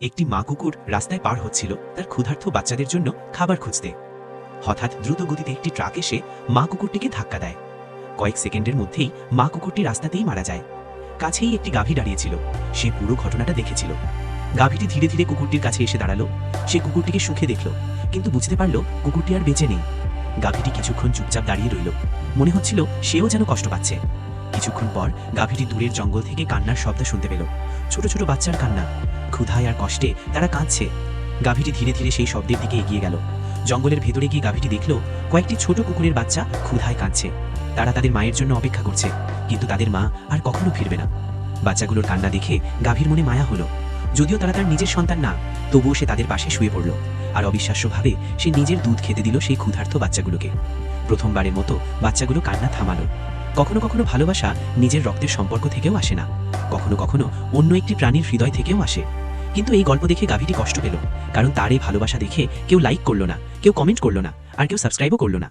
একটি মা কুকুর রাস্তায় পার হচ্ছিল তার ক্ষুধার্ত বাচ্চাদের জন্য খাবার খুঁজতে। হঠাৎ দ্রুত গতিতে একটি ট্রাক এসে মা কুকুরটিকে ধাক্কা দেয়। কয়েক সেকেন্ডের মধ্যেই মা কুকুরটি রাস্তাতেই মারা যায়। কাছেই একটি গাভী দাঁড়িয়েছিল, সে পুরো ঘটনাটা দেখেছিল। গাভীটি ধীরে ধীরে কুকুরটির কাছে এসে দাঁড়ালো। সে কুকুরটিকে সুখে দেখল, কিন্তু বুঝতে পারল কুকুরটি আর বেঁচে নেই। গাভীটি কিছুক্ষণ চুপচাপ দাঁড়িয়ে রইল, মনে হচ্ছিল সেও যেন কষ্ট পাচ্ছে। কিছুক্ষণ পর গাভীটি দূরের জঙ্গল থেকে কান্নার শব্দ শুনতে পেল, ছোট ছোট বাচ্চার কান্না। ক্ষুধায় আর কষ্টে তারা কাঁদছে। গাভীটি ধীরে ধীরে সেই শব্দের দিকে এগিয়ে গেল। জঙ্গলের ভেতরে গিয়ে গাভীটি দেখল কয়েকটি ছোট কুকুরের বাচ্চা ক্ষুধায় কাঁদছে। তারা তাদের মায়ের জন্য অপেক্ষা করছে, কিন্তু তাদের মা আর কখনো ফিরবে না। বাচ্চাগুলোর কান্না দেখে গাভীর মনে মায়া হলো। যদিও তারা তার নিজের সন্তান না, তবুও সে তাদের পাশে শুয়ে পড়ল, আর অবিশ্বাস্যভাবে সে নিজের দুধ খেতে দিল সেই ক্ষুধার্ত বাচ্চাগুলোকে। প্রথমবারের মতো বাচ্চাগুলো কান্না থামালো। কখনো কখনো ভালোবাসা নিজের রক্তের সম্পর্ক থেকেও আসে না, কখনো কখনো অন্য একটি প্রাণীর হৃদয় থেকেও আসে। কিন্তু এই গল্প দেখে গাভীটি কষ্ট পেল, কারণ তার এই ভালোবাসা দেখে কেউ লাইক করলো না, কেউ কমেন্ট করলো না, আর কেউ সাবস্ক্রাইবও করলো না।